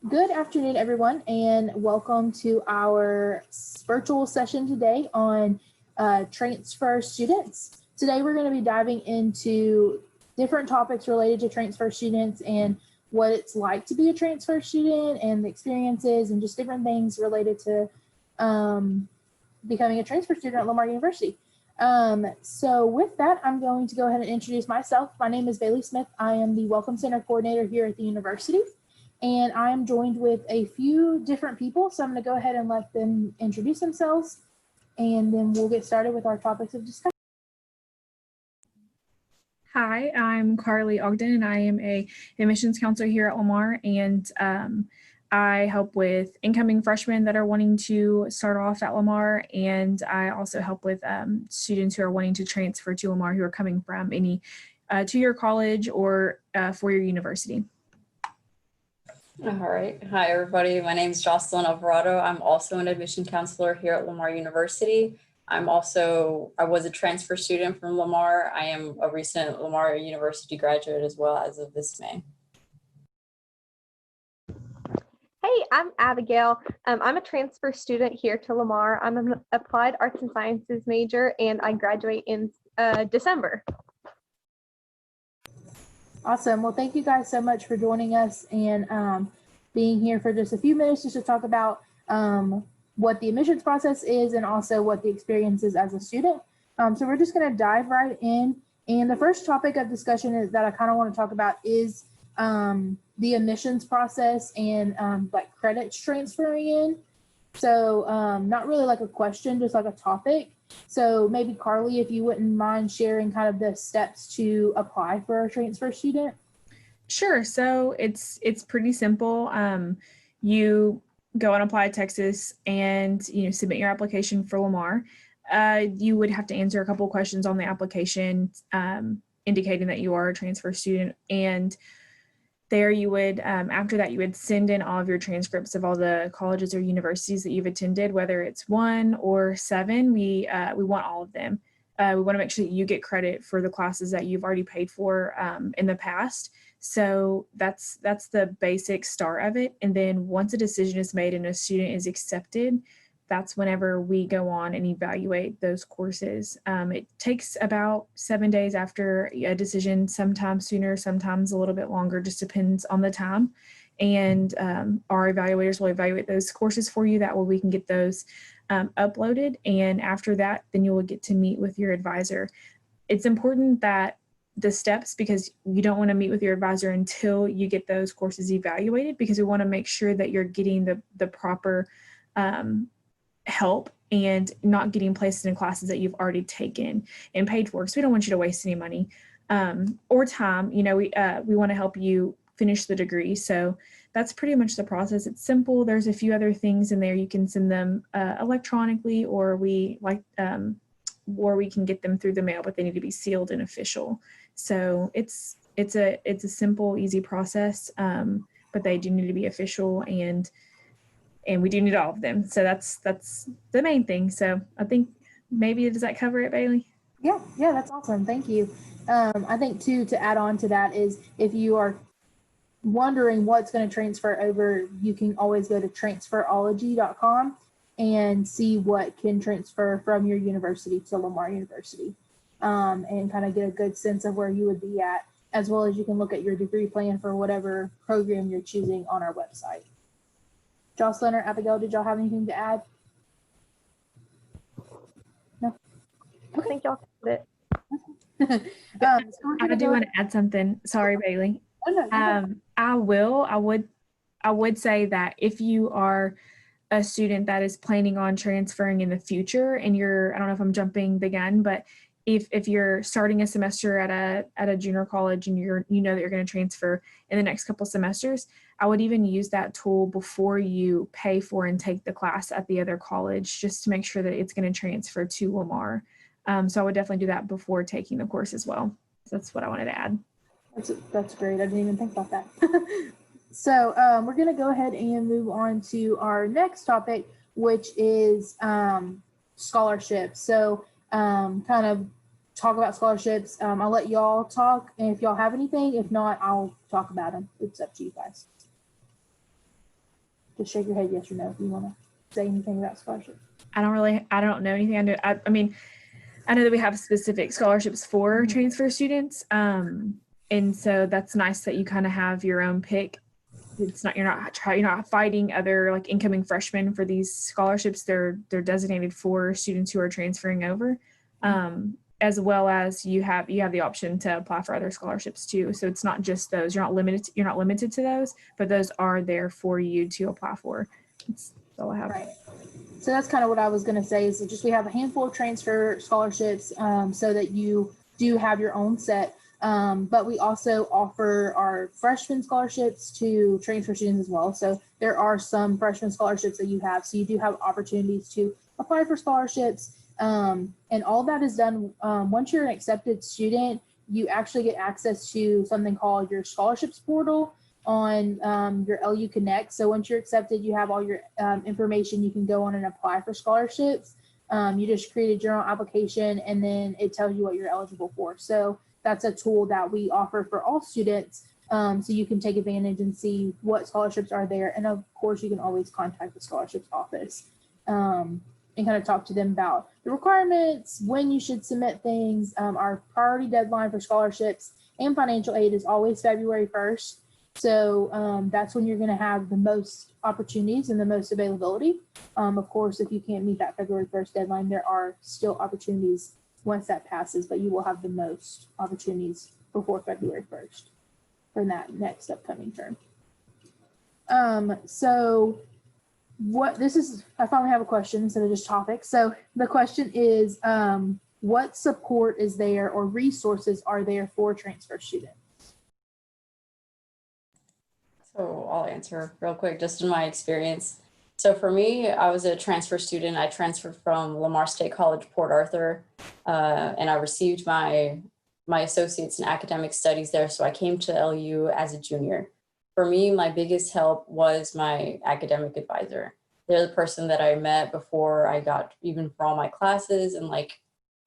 Good afternoon, everyone, and welcome to our virtual session today on transfer students. Today, we're going to be diving into different topics related to transfer students and what it's like to be a transfer student and the experiences and just different things related to becoming a transfer student at Lamar University. So with that, I'm going to go ahead and introduce myself. My name is Bailey Smith. I am the Welcome Center Coordinator here at the university. And I am joined with a few different people. So I'm going to go ahead and let them introduce themselves, and then we'll get started with our topics of discussion. Hi, I'm Carly Ogden, and I am a admissions counselor here at Omar, and I help with incoming freshmen that are wanting to start off at Lamar, and I also help with students who are wanting to transfer to Lamar who are coming from any two-year college or four-year university. All right. Hi, everybody. My name is Jocelyn Alvarado. I'm also an admission counselor here at Lamar University. I was a transfer student from Lamar. I am a recent Lamar University graduate as well as of this May. Hey, I'm Abigail. I'm a transfer student here to Lamar. I'm an applied arts and sciences major, and I graduate in December. Awesome. Well, thank you guys so much for joining us and being here for just a few minutes just to talk about what the admissions process is and also what the experience is as a student. So we're just going to dive right in. And the first topic of discussion is that I kind of want to talk about is the admissions process and like credits transferring in. So not really like a question, just like a topic. So maybe Carly, if you wouldn't mind sharing kind of the steps to apply for a transfer student. Sure. So it's pretty simple. You go and apply to Texas and submit your application for Lamar. You would have to answer a couple of questions on the application indicating that you are a transfer student, and there you would, after that, you would send in all of your transcripts of all the colleges or universities that you've attended, whether it's 1 or 7. We want all of them. We want to make sure that you get credit for the classes that you've already paid for in the past. So that's the basic start of it. And then once a decision is made and a student is accepted, that's whenever we go on and evaluate those courses. It takes about 7 days after a decision, sometimes sooner, sometimes a little bit longer, just depends on the time. And our evaluators will evaluate those courses for you. That way we can get those uploaded. And after that, then you will get to meet with your advisor. It's important that the steps, because you don't want to meet with your advisor until you get those courses evaluated, because we want to make sure that you're getting the proper help and not getting placed in classes that you've already taken and paid for. So we don't want you to waste any money or time. We want to help you finish the degree. So that's pretty much the process. It's simple. There's a few other things in there. You can send them electronically, or we can get them through the mail, but they need to be sealed and official. So it's a simple, easy process, but they do need to be official, and we do need all of them. So that's the main thing. So I think maybe, does that cover it, Bailey? Yeah, that's awesome. Thank you. I think too, to add on to that is, if you are wondering what's going to transfer over, you can always go to transferology.com and see what can transfer from your university to Lamar University, and kind of get a good sense of where you would be at, as well as you can look at your degree plan for whatever program you're choosing on our website. Jocelyn or Abigail, did y'all have anything to add? No? I think y'all covered it. I do want to add something. Sorry, Bailey. I would say that if you are a student that is planning on transferring in the future, and I don't know if I'm jumping the gun, but if you're starting a semester at a junior college and you know that you're going to transfer in the next couple semesters, I would even use that tool before you pay for and take the class at the other college, just to make sure that it's going to transfer to Lamar. So I would definitely do that before taking the course as well. So that's what I wanted to add. That's great. I didn't even think about that. So we're going to go ahead and move on to our next topic, which is scholarships. So kind of talk about scholarships. I'll let y'all talk, and if y'all have anything, if not, I'll talk about them. It's up to you guys. just shake your head yes or no if you want to say anything about scholarships. I don't know anything. I mean, I know that we have specific scholarships for transfer students. And so that's nice that you kind of have your own pick. You're not fighting other like incoming freshmen for these scholarships. They're designated for students who are transferring over. As well as you have the option to apply for other scholarships too. So it's not just those. You're not limited to those, but those are there for you to apply for. That's all I have. Right. So that's kind of what I was going to say, is just we have a handful of transfer scholarships so that you do have your own set. But we also offer our freshman scholarships to transfer students as well. So there are some freshman scholarships that you have. So you do have opportunities to apply for scholarships. And all that is done once you're an accepted student, you actually get access to something called your scholarships portal on your LU Connect. So once you're accepted, you have all your information. You can go on and apply for scholarships. You just create a general application and then it tells you what you're eligible for. So that's a tool that we offer for all students. So you can take advantage and see what scholarships are there. And of course, you can always contact the scholarships office and kind of talk to them about the requirements, when you should submit things. Our priority deadline for scholarships and financial aid is always February 1st. So that's when you're going to have the most opportunities and the most availability. Of course, if you can't meet that February 1st deadline, there are still opportunities once that passes, but you will have the most opportunities before February 1st for that next upcoming term. So I finally have a question instead of just topics. So the question is, what support is there or resources are there for transfer students? So I'll answer real quick, just in my experience. So for me, I was a transfer student. I transferred from Lamar State College, Port Arthur, and I received my associates in academic studies there. So I came to LU as a junior. For me, my biggest help was my academic advisor. They're the person that I met before I got even for all my classes. And like,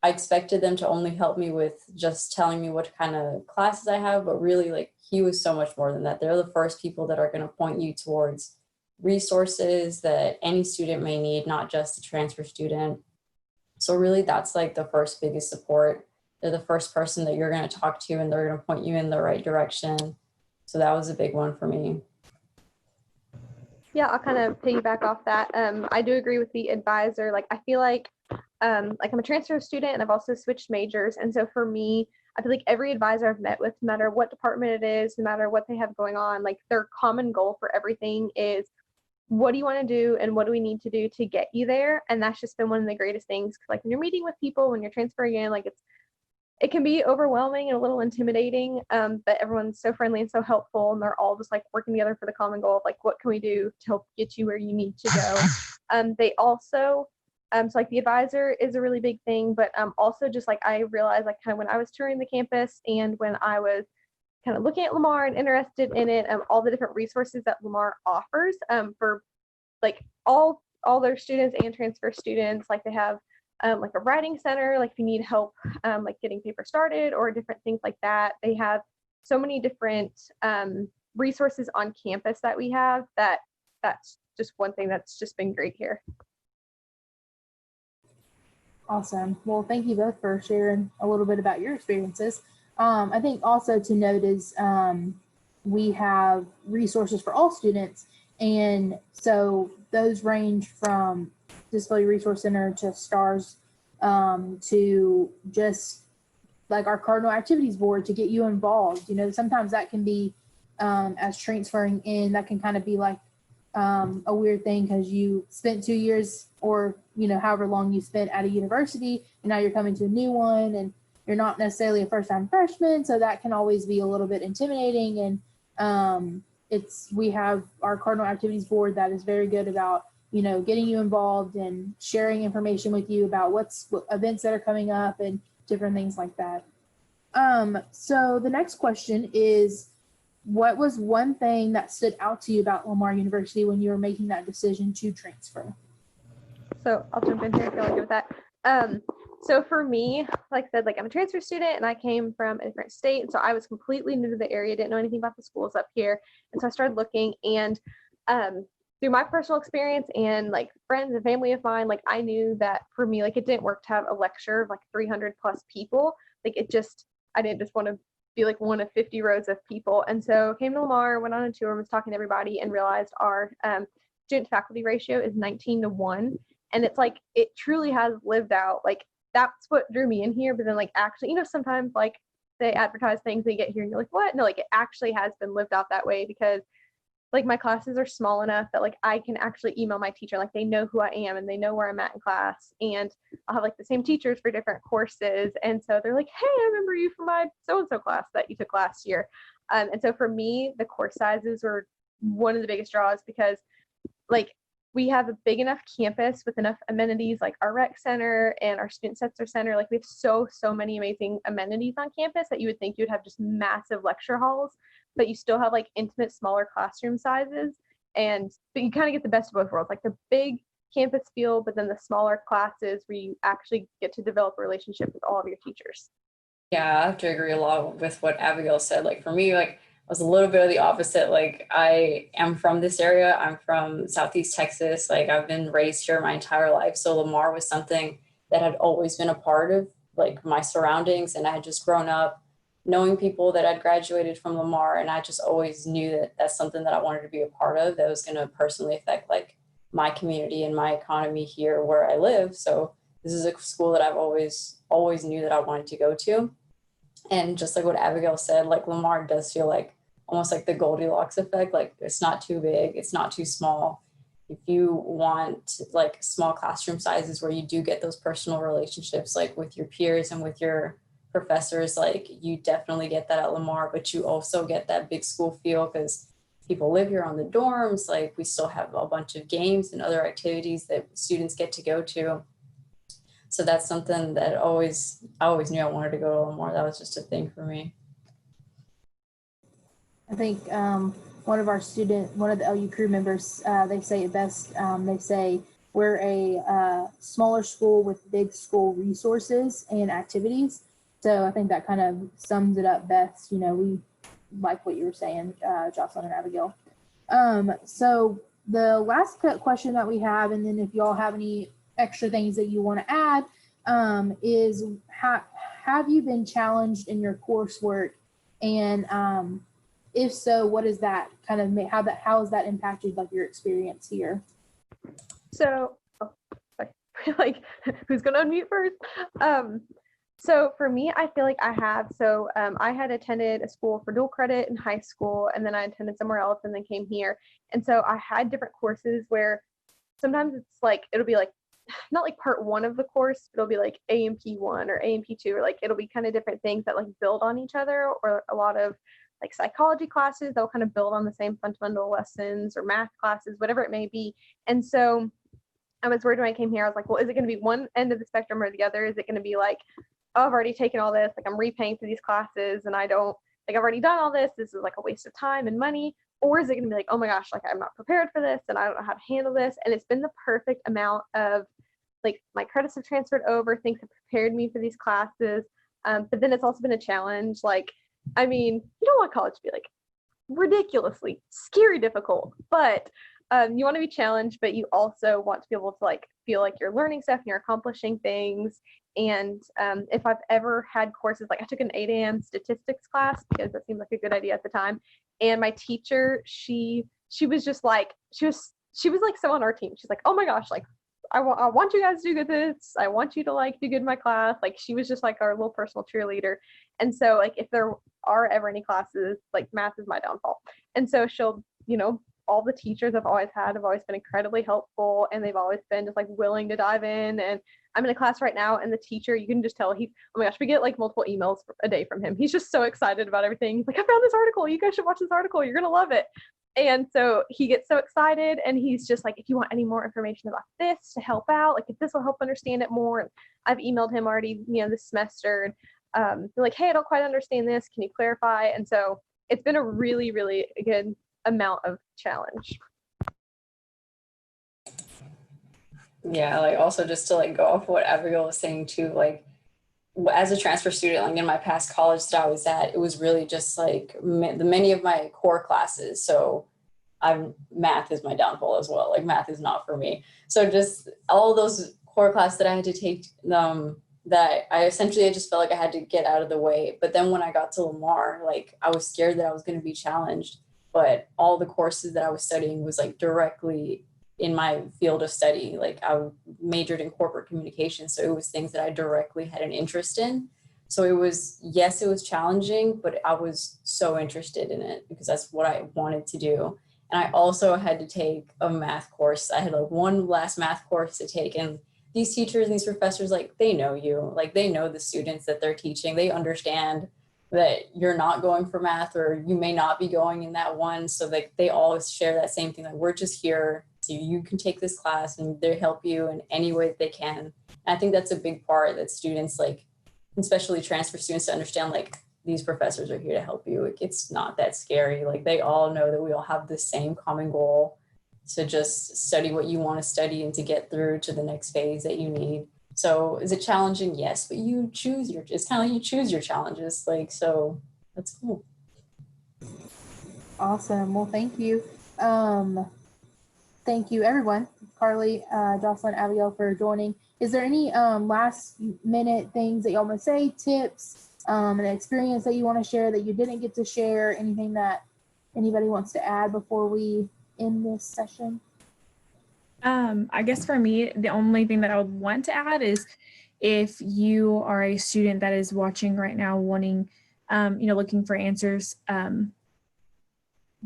I expected them to only help me with just telling me what kind of classes I have, but really like he was so much more than that. They're the first people that are going to point you towards resources that any student may need, not just a transfer student. So really that's like the first biggest support. They're the first person that you're going to talk to and they're going to point you in the right direction. So that was a big one for me. Yeah, I'll kind of piggyback off that. I do agree with the advisor. Like, I feel like I'm a transfer student and I've also switched majors. And so for me, I feel like every advisor I've met with, no matter what department it is, no matter what they have going on, like their common goal for everything is, what do you want to do and what do we need to do to get you there? And that's just been one of the greatest things. Like when you're meeting with people, when you're transferring in, like it can be overwhelming and a little intimidating, but everyone's so friendly and so helpful, and they're all just like working together for the common goal of like, what can we do to help get you where you need to go? They also, so like the advisor is a really big thing, but also just like I realized like kind of when I was touring the campus and when I was kind of looking at Lamar and interested in it, all the different resources that Lamar offers for like all their students and transfer students. Like they have like a writing center, like if you need help like getting paper started or different things like that. They have so many different resources on campus that we have that's just one thing that's just been great here. Awesome. Well, thank you both for sharing a little bit about your experiences. I think also to note is we have resources for all students. And so those range from Disability Resource Center to STARS to just like our Cardinal Activities Board to get you involved. You know, sometimes that can be as transferring in, that can kind of be like a weird thing because you spent 2 years or, you know, however long you spent at a university and now you're coming to a new one and you're not necessarily a first-time freshman. So that can always be a little bit intimidating. And we have our Cardinal Activities Board that is very good about, you know, getting you involved and sharing information with you about what events that are coming up and different things like that. So the next question is, what was one thing that stood out to you about Lamar University when you were making that decision to transfer? So I'll jump in here if you're okay with that. So for me, like I said, like I'm a transfer student and I came from a different state. And so I was completely new to the area, didn't know anything about the schools up here. And so I started looking, and through my personal experience and like friends and family of mine, like I knew that for me, like it didn't work to have a lecture of like 300 plus people. Like I didn't just want to be like one of 50 rows of people. And so came to Lamar, went on a tour, was talking to everybody, and realized our student faculty ratio is 19-1. And it's like, it truly has lived out. Like that's what drew me in here. But then like actually, you know, sometimes like they advertise things, they get here and you're like, what? No, like it actually has been lived out that way, because like my classes are small enough that like I can actually email my teacher, like they know who I am and they know where I'm at in class, and I'll have like the same teachers for different courses, and so they're like, hey, I remember you from my so-and-so class that you took last year. And so for me, the course sizes were one of the biggest draws, because like we have a big enough campus with enough amenities, like our rec center and our student center. Like we have so many amazing amenities on campus that you would think you'd have just massive lecture halls, but you still have like intimate, smaller classroom sizes. But you kind of get the best of both worlds, like the big campus feel, but then the smaller classes where you actually get to develop a relationship with all of your teachers. Yeah, I have to agree a lot with what Abigail said. Like for me, like I was a little bit of the opposite. Like I am from this area. I'm from Southeast Texas. Like I've been raised here my entire life. So Lamar was something that had always been a part of like my surroundings. And I had just grown up knowing people that had graduated from Lamar. And I just always knew that that's something that I wanted to be a part of, that was going to personally affect like my community and my economy here where I live. So this is a school that I've always knew that I wanted to go to. And just like what Abigail said, like Lamar does feel like almost like the Goldilocks effect. Like it's not too big, it's not too small. If you want like small classroom sizes where you do get those personal relationships, like with your peers and with your professors, like you definitely get that at Lamar, but you also get that big school feel because people live here on the dorms. Like we still have a bunch of games and other activities that students get to go to. So that's something that I always knew I wanted to go to Lamar. That was just a thing for me. I think one of the LU crew members, they say it best. They say we're a smaller school with big school resources and activities. So I think that kind of sums it up best. You know, we like what you were saying, Jocelyn and Abigail. So the last question that we have, and then if y'all have any extra things that you want to add, is have you been challenged in your coursework, and if so, what is that kind of how has that impacted like your experience here? So like who's gonna unmute first? So for me, I feel like I had attended a school for dual credit in high school, and then I attended somewhere else and then came here. And so I had different courses where sometimes it's like, it'll be like, not like part one of the course, but it'll be like AMP1 or AMP2, or like, it'll be kind of different things that like build on each other, or a lot of like psychology classes that'll kind of build on the same fundamental lessons, or math classes, whatever it may be. And so I was worried when I came here, I was like, well, is it going to be one end of the spectrum or the other? Is it going to be like, oh, I've already taken all this, like I'm repaying for these classes and I've already done all this is like a waste of time and money? Or is it going to be like, oh my gosh, like I'm not prepared for this and I don't know how to handle this? And it's been the perfect amount of like my credits have transferred over, things have prepared me for these classes. But then it's also been a challenge. Like, I mean, you don't want college to be like ridiculously scary difficult, but you want to be challenged, but you also want to be able to like feel like you're learning stuff and you're accomplishing things. And if I've ever had courses, like I took an 8 a.m. statistics class because that seemed like a good idea at the time. And my teacher, she was just like, she was like so on our team. She's like, oh my gosh, like I want you guys to do good this. I want you to like do good in my class. Like she was just like our little personal cheerleader. And so like if there are ever any classes, like math is my downfall. And so she'll, you know, all the teachers I've always had have always been incredibly helpful, and they've always been just like willing to dive in. And I'm in a class right now, and the teacher, you can just tell oh my gosh, we get like multiple emails a day from him. He's just so excited about everything. He's like, I found this article. You guys should watch this article. You're going to love it. And so he gets so excited, and he's just like, if you want any more information about this to help out, like if this will help understand it more. And I've emailed him already, you know, this semester, and they're like, hey, I don't quite understand this. Can you clarify? And so it's been a really, really good amount of challenge. Yeah, like also just to like go off what Abigail was saying too, like as a transfer student, like in my past college that I was at, it was really just like many of my core classes. So math is my downfall as well. Like math is not for me. So just all those core classes that I had to take, that I just felt like I had to get out of the way. But then when I got to Lamar, like I was scared that I was going to be challenged, but all the courses that I was studying was like directly in my field of study. Like I majored in corporate communication. So it was things that I directly had an interest in. So it was, yes, it was challenging, but I was so interested in it because that's what I wanted to do. And I also had to take a math course. I had like one last math course to take, and these teachers and these professors, like they know you, like they know the students that they're teaching. They understand that you're not going for math, or you may not be going in that one. So like they all share that same thing. Like we're just here so you can take this class, and they help you in any way that they can. And I think that's a big part that students, like especially transfer students, to understand like these professors are here to help you. Like, it's not that scary. Like they all know that we all have the same common goal to just study what you want to study and to get through to the next phase that you need. So is it challenging? Yes, but you choose it's kind of like you choose your challenges. Like, so that's cool. Awesome. Well, thank you. Thank you, everyone. Carly, Jocelyn, Abigail, for joining. Is there any last minute things that y'all want to say, tips, an experience that you want to share that you didn't get to share, anything that anybody wants to add before we end this session? I guess for me, the only thing that I would want to add is if you are a student that is watching right now, wanting, looking for answers,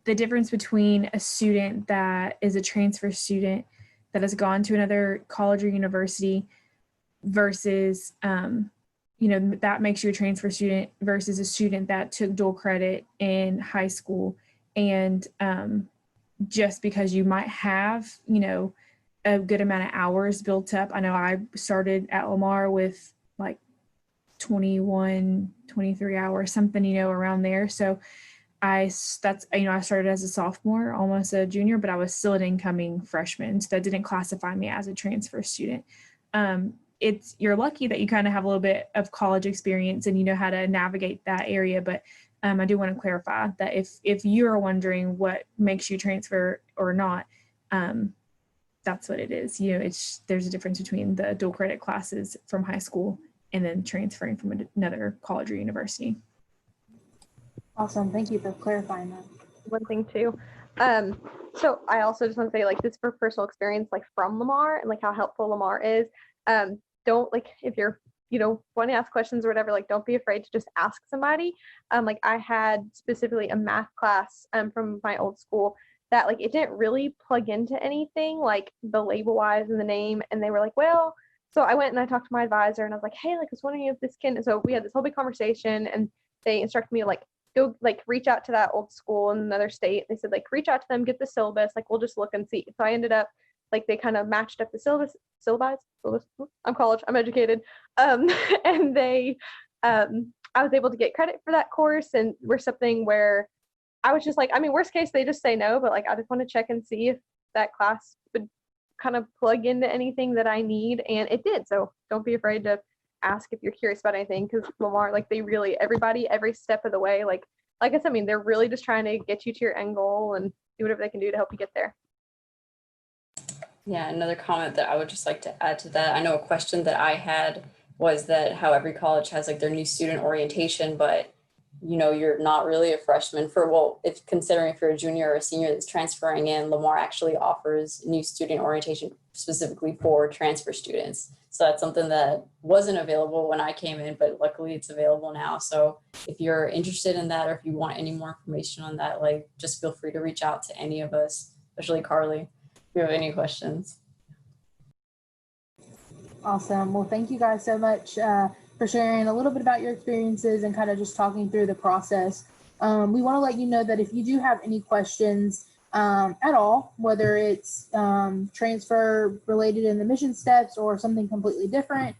the difference between a student that is a transfer student that has gone to another college or university versus, that makes you a transfer student versus a student that took dual credit in high school. And just because you might have, a good amount of hours built up. I know I started at Lamar with like 21, 23 hours, something, around there. So I started as a sophomore, almost a junior, but I was still an incoming freshman. So that didn't classify me as a transfer student. You're lucky that you kind of have a little bit of college experience and you know how to navigate that area. But I do want to clarify that if you're wondering what makes you transfer or not, that's what it is. There's a difference between the dual credit classes from high school and then transferring from another college or university. Awesome. Thank you for clarifying that. One thing too. So I also just want to say, like, this for personal experience, like from Lamar and like how helpful Lamar is. Don't, like, if you're, want to ask questions or whatever, like, don't be afraid to just ask somebody. Like I had specifically a math class from my old school that, like, it didn't really plug into anything, like the label wise and the name. And they were like, well, so I went and I talked to my advisor and I was like, hey, like, I was wondering if this can, so we had this whole big conversation and they instructed me to, like, go, like, reach out to that old school in another state. They said, like, reach out to them, get the syllabus, like, we'll just look and see. So I ended up, like, they kind of matched up the syllabus. I'm college, I'm educated. And they, I was able to get credit for that course, and we're something where I was just like, I mean, worst case, they just say no, but like, I just want to check and see if that class would kind of plug into anything that I need. And it did. So don't be afraid to ask if you're curious about anything, because Lamar, like, they really, everybody, every step of the way, like I said, I mean, they're really just trying to get you to your end goal and do whatever they can do to help you get there. Yeah, another comment that I would just like to add to that. I know a question that I had was that how every college has like their new student orientation, but you're not really a freshman if considering if you're a junior or a senior that's transferring in, Lamar actually offers new student orientation specifically for transfer students. So that's something that wasn't available when I came in, but luckily it's available now. So if you're interested in that, or if you want any more information on that, like, just feel free to reach out to any of us, especially Carly, if you have any questions. Awesome. Well, thank you guys so much for sharing a little bit about your experiences and kind of just talking through the process. We want to let you know that if you do have any questions at all, whether it's transfer related in the mission steps or something completely different,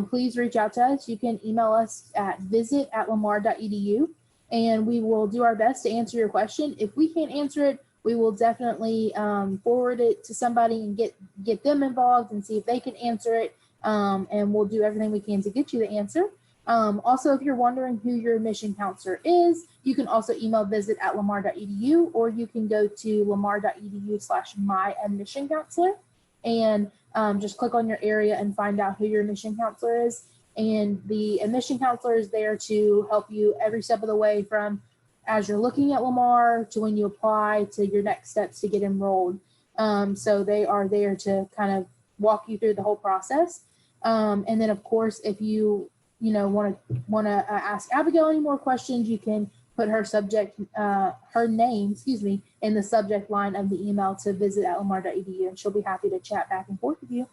please reach out to us. You can email us at visit@lamar.edu, and we will do our best to answer your question. If we can't answer it, we will definitely forward it to somebody and get them involved and see if they can answer it. And we'll do everything we can to get you the answer. Also, if you're wondering who your admission counselor is, you can also email visit@lamar.edu, or you can go to lamar.edu/my-admission-counselor and just click on your area and find out who your admission counselor is. And the admission counselor is there to help you every step of the way, from as you're looking at Lamar to when you apply to your next steps to get enrolled. So they are there to kind of walk you through the whole process. And then, of course, if you want to ask Abigail any more questions, you can put her name, in the subject line of the email to visit@lamar.edu, and she'll be happy to chat back and forth with you.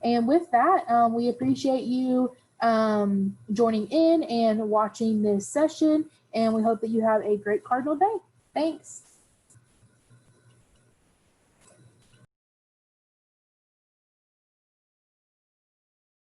And with that, we appreciate you joining in and watching this session, and we hope that you have a great Cardinal Day. Thanks.